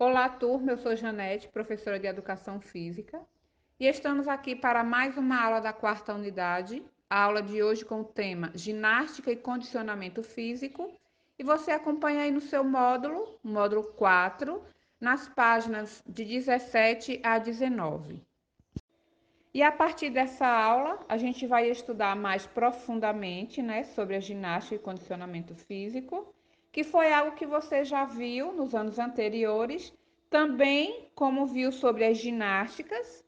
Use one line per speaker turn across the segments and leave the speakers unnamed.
Olá, turma. Eu sou Janete, professora de Educação Física, e estamos aqui para mais uma aula da quarta unidade, a aula de hoje com o tema Ginástica e Condicionamento Físico, e você acompanha aí no seu módulo 4, nas páginas de 17 a 19. E a partir dessa aula, a gente vai estudar mais profundamente, né, sobre a ginástica e condicionamento físico, que foi algo que você já viu nos anos anteriores, também como viu sobre as ginásticas.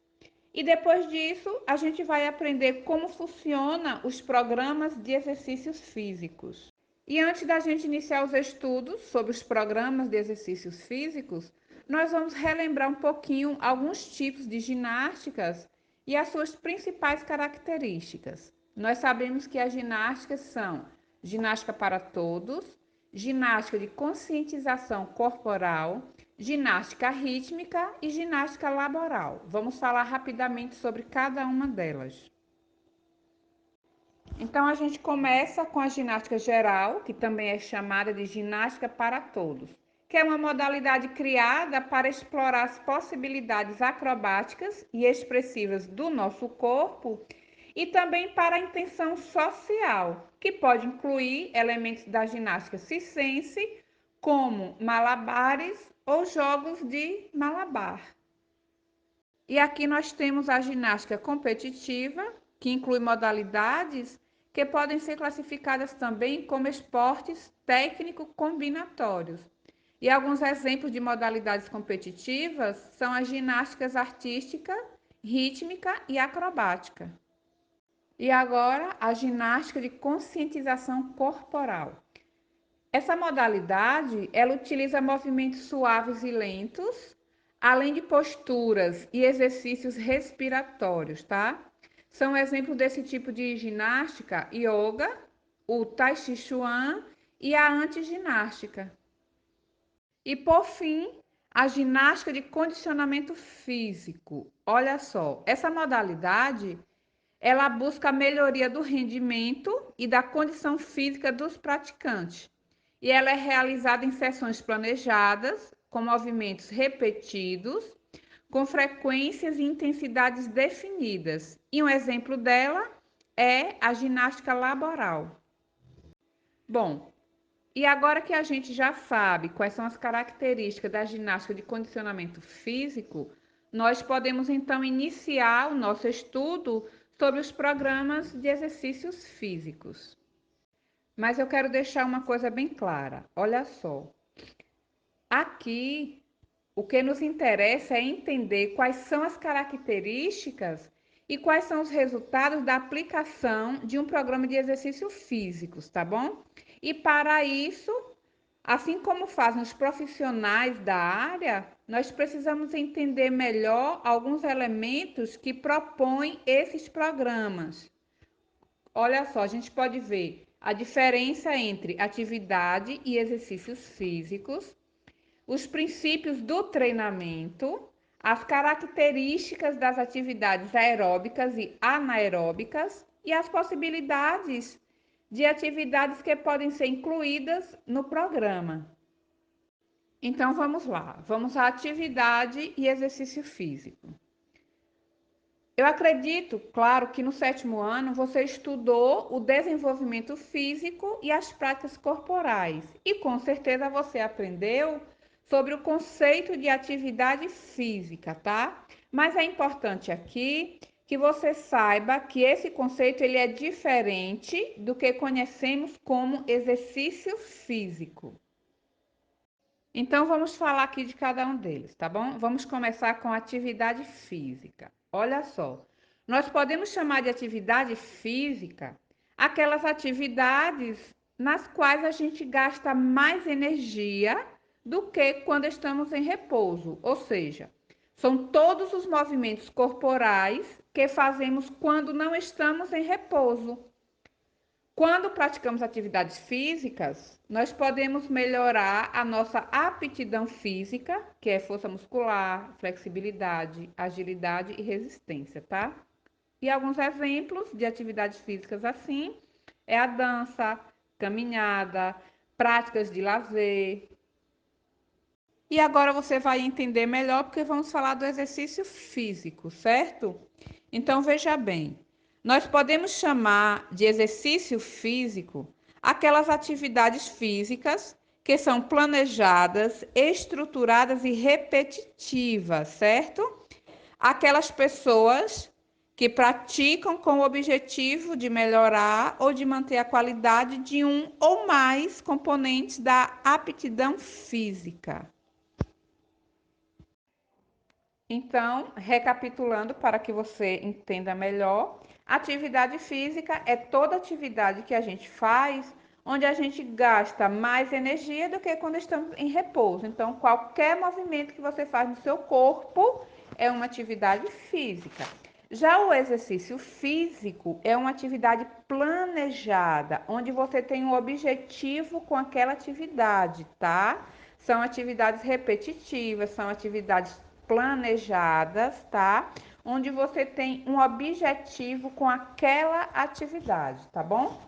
E depois disso, a gente vai aprender como funcionam os programas de exercícios físicos. E antes da gente iniciar os estudos sobre os programas de exercícios físicos, nós vamos relembrar um pouquinho alguns tipos de ginásticas e as suas principais características. Nós sabemos que as ginásticas são ginástica para todos, ginástica de conscientização corporal, ginástica rítmica e ginástica laboral. Vamos falar rapidamente sobre cada uma delas. Então, a gente começa com a ginástica geral, que também é chamada de ginástica para todos, que é uma modalidade criada para explorar as possibilidades acrobáticas e expressivas do nosso corpo e também para a intenção social, que pode incluir elementos da ginástica circense, como malabares ou jogos de malabar. E aqui nós temos a ginástica competitiva, que inclui modalidades que podem ser classificadas também como esportes técnico-combinatórios. E alguns exemplos de modalidades competitivas são as ginásticas artística, rítmica e acrobática. E agora, a ginástica de conscientização corporal. Essa modalidade, ela utiliza movimentos suaves e lentos, além de posturas e exercícios respiratórios, tá? São exemplos desse tipo de ginástica, yoga, o tai chi chuan e a antiginástica. E por fim, a ginástica de condicionamento físico. Olha só, essa modalidade, ela busca a melhoria do rendimento e da condição física dos praticantes. E ela é realizada em sessões planejadas, com movimentos repetidos, com frequências e intensidades definidas. E um exemplo dela é a ginástica laboral. Bom, e agora que a gente já sabe quais são as características da ginástica de condicionamento físico, nós podemos então iniciar o nosso estudo sobre os programas de exercícios físicos. Mas eu quero deixar uma coisa bem clara. Olha só, aqui o que nos interessa é entender quais são as características e quais são os resultados da aplicação de um programa de exercícios físicos, tá bom? E para isso, assim como fazem os profissionais da área, nós precisamos entender melhor alguns elementos que propõem esses programas. Olha só, a gente pode ver a diferença entre atividade e exercícios físicos, os princípios do treinamento, as características das atividades aeróbicas e anaeróbicas e as possibilidades de atividades que podem ser incluídas no programa. Então vamos lá, vamos à atividade e exercício físico. Eu acredito, claro, que no sétimo ano você estudou o desenvolvimento físico e as práticas corporais. E com certeza você aprendeu sobre o conceito de atividade física, tá? Mas é importante aqui que você saiba que esse conceito ele é diferente do que conhecemos como exercício físico. Então vamos falar aqui de cada um deles, tá bom? Vamos começar com atividade física. Olha só, nós podemos chamar de atividade física aquelas atividades nas quais a gente gasta mais energia do que quando estamos em repouso, ou seja, são todos os movimentos corporais que fazemos quando não estamos em repouso. Quando praticamos atividades físicas, nós podemos melhorar a nossa aptidão física, que é força muscular, flexibilidade, agilidade e resistência, tá? E alguns exemplos de atividades físicas assim é a dança, caminhada, práticas de lazer. E agora você vai entender melhor porque vamos falar do exercício físico, certo? Então veja bem, nós podemos chamar de exercício físico aquelas atividades físicas que são planejadas, estruturadas e repetitivas, certo? Aquelas pessoas que praticam com o objetivo de melhorar ou de manter a qualidade de um ou mais componentes da aptidão física. Então, recapitulando para que você entenda melhor, atividade física é toda atividade que a gente faz onde a gente gasta mais energia do que quando estamos em repouso. Então, qualquer movimento que você faz no seu corpo é uma atividade física. Já o exercício físico é uma atividade planejada, onde você tem um objetivo com aquela atividade, tá? São atividades repetitivas, são atividades planejadas, tá? Onde você tem um objetivo com aquela atividade, tá bom?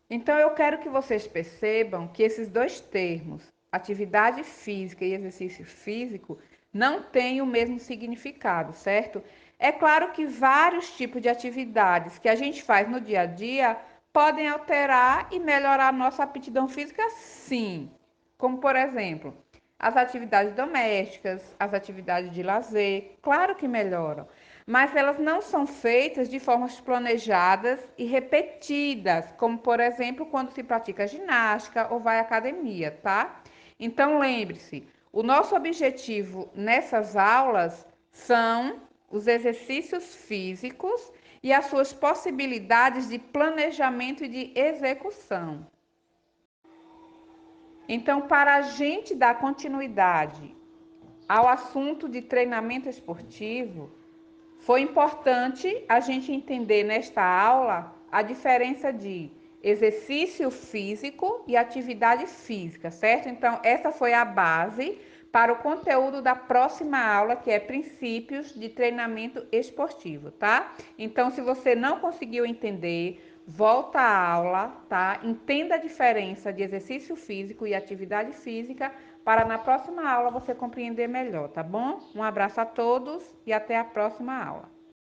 Então eu quero que vocês percebam que esses dois termos, atividade física e exercício físico, não têm o mesmo significado, certo? É claro que vários tipos de atividades que a gente faz no dia a dia podem alterar e melhorar a nossa aptidão física, sim. Como, por exemplo, as atividades domésticas, as atividades de lazer, claro que melhoram, mas elas não são feitas de formas planejadas e repetidas, como, por exemplo, quando se pratica ginástica ou vai à academia, tá? Então, lembre-se, o nosso objetivo nessas aulas são os exercícios físicos e as suas possibilidades de planejamento e de execução. Então, para a gente dar continuidade ao assunto de treinamento esportivo, foi importante a gente entender nesta aula a diferença de exercício físico e atividade física, certo? Então, essa foi a base para o conteúdo da próxima aula, que é princípios de treinamento esportivo, tá? Então, se você não conseguiu entender, volta à aula, tá? Entenda a diferença de exercício físico e atividade física para na próxima aula você compreender melhor, tá bom? Um abraço a todos e até a próxima aula.